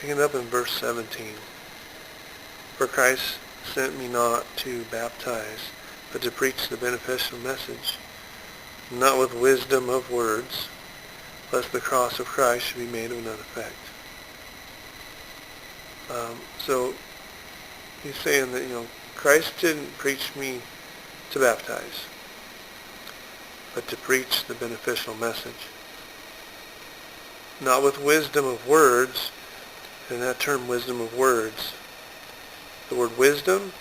Picking up in verse 17. For Christ sent me not to baptize, but to preach the beneficial message, not with wisdom of words, lest the cross of Christ should be made of none effect. So he's saying that, Christ didn't preach me to baptize, but to preach the beneficial message. Not with wisdom of words, and that term wisdom of words, the word wisdom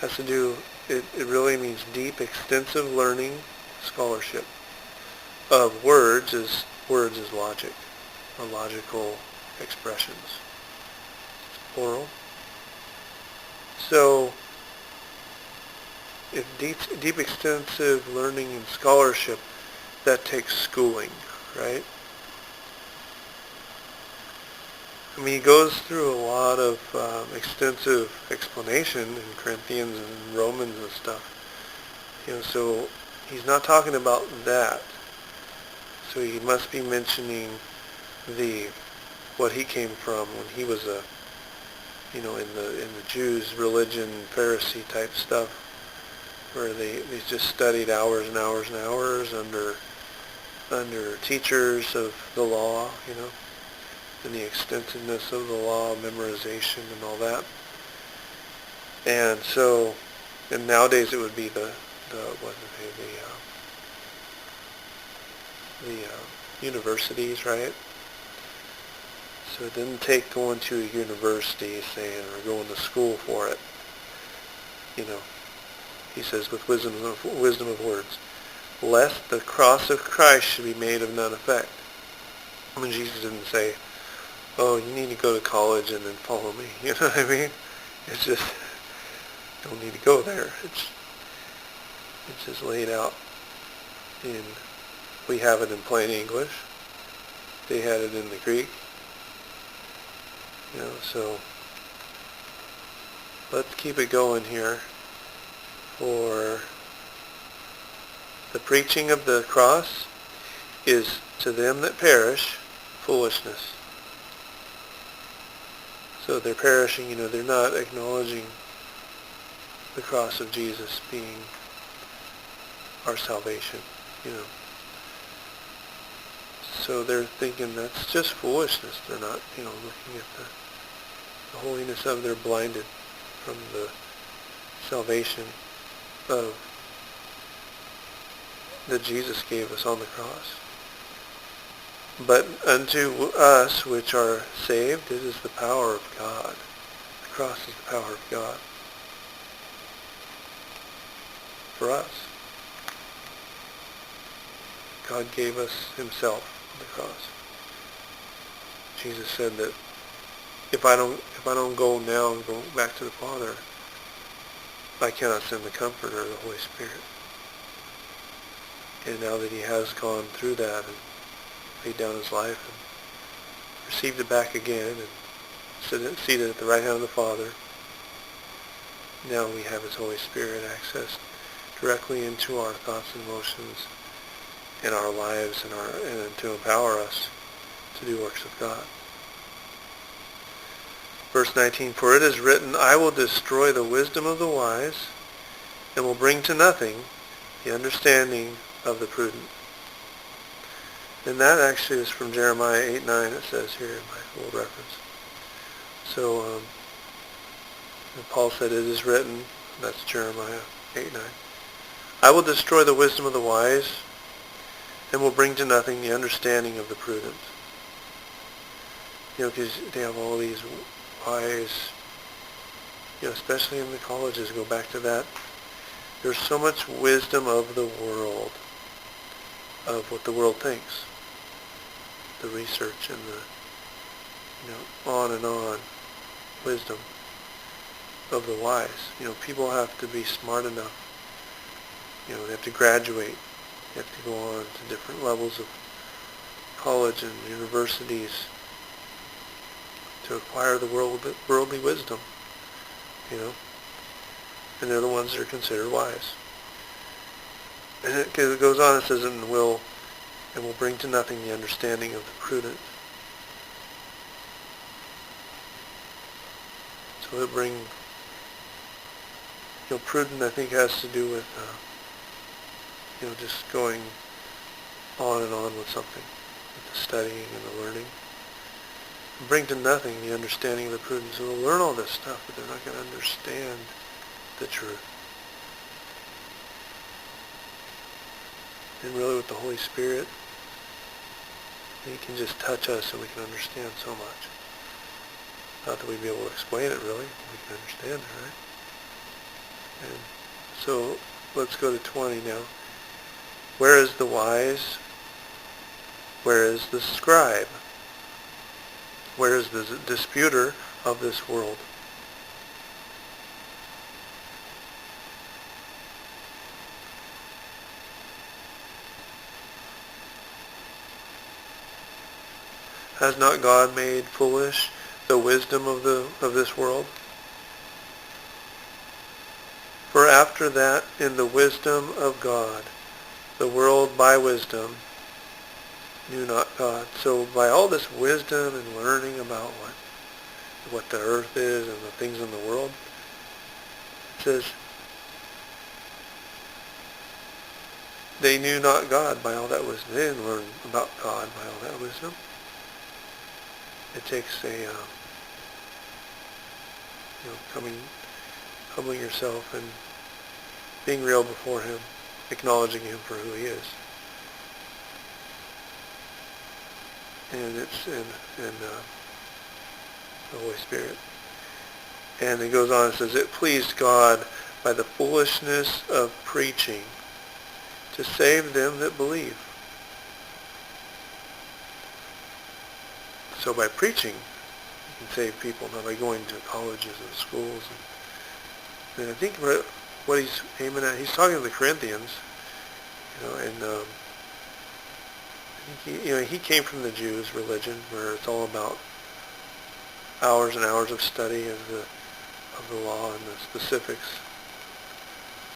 has to do, it really means deep, extensive learning, scholarship. Of words is logic, or logical expressions. It's plural. So, if deep, extensive learning and scholarship, that takes schooling, right? I mean, he goes through a lot of extensive explanation in Corinthians and Romans and stuff. So he's not talking about that. So he must be mentioning what he came from when he was in the Jews' religion, Pharisee type stuff, where they just studied hours and hours and hours under teachers of the law, and the extensiveness of the law, memorization and all that. And so, and nowadays it would be the universities, right? So it didn't take going to a university, or going to school for it. He says with wisdom of words, lest the cross of Christ should be made of none effect. I mean, Jesus didn't say, oh, you need to go to college and then follow me. You know what I mean? It's just, you don't need to go there. It's just laid out we have it in plain English. They had it in the Greek. So let's keep it going here. For the preaching of the cross is to them that perish foolishness. So they're perishing, they're not acknowledging the cross of Jesus being our salvation, So they're thinking that's just foolishness. They're not, looking at the holiness of, they're blinded from the salvation that Jesus gave us on the cross. But unto us which are saved, it is the power of God. The cross is the power of God for us. God gave us himself on the cross. Jesus said that if I don't go now and go back to the Father, I cannot send the Comforter, the Holy Spirit. And now that he has gone through that and laid down his life and received it back again and seated at the right hand of the Father, now we have his Holy Spirit access directly into our thoughts and emotions in our lives and to empower us to do works of God. Verse 19, for it is written, I will destroy the wisdom of the wise and will bring to nothing the understanding of the prudent. And that actually is from Jeremiah 8:9, it says here in my little reference. So Paul said, it is written, that's Jeremiah 8:9, I will destroy the wisdom of the wise and will bring to nothing the understanding of the prudent. Because they have all these wise, especially in the colleges, go back to that. There's so much wisdom of the world, of what the world thinks. The research and on and on, wisdom of the wise. People have to be smart enough. They have to graduate. They have to go on to different levels of college and universities to acquire the worldly wisdom, and they're the ones that are considered wise. And it goes on, it says, and will bring to nothing the understanding of the prudent. So he'll bring, prudent I think has to do with, just going on and on with something, with the studying and the learning. Bring to nothing the understanding of the prudent. So they'll learn all this stuff, but they're not going to understand the truth. And really with the Holy Spirit, He can just touch us and we can understand so much. Not that we'd be able to explain it really, we can understand it, right? And so let's go to 20 now. Where is the wise? Where is the scribe? Where is the disputer of this world? Has not God made foolish the wisdom of this world? For after that, in the wisdom of God, the world by wisdom knew not God. So by all this wisdom and learning about what the earth is and the things in the world, it says, they knew not God by all that wisdom. They didn't learn about God by all that wisdom. It takes a, humbling yourself and being real before Him, acknowledging Him for who He is. And it's in the Holy Spirit. And it goes on and says, it pleased God by the foolishness of preaching to save them that believe. So by preaching, you can save people, not by going to colleges and schools. And I think what he's aiming at, he's talking to the Corinthians, and I think he came from the Jews' religion, where it's all about hours and hours of study of the law and the specifics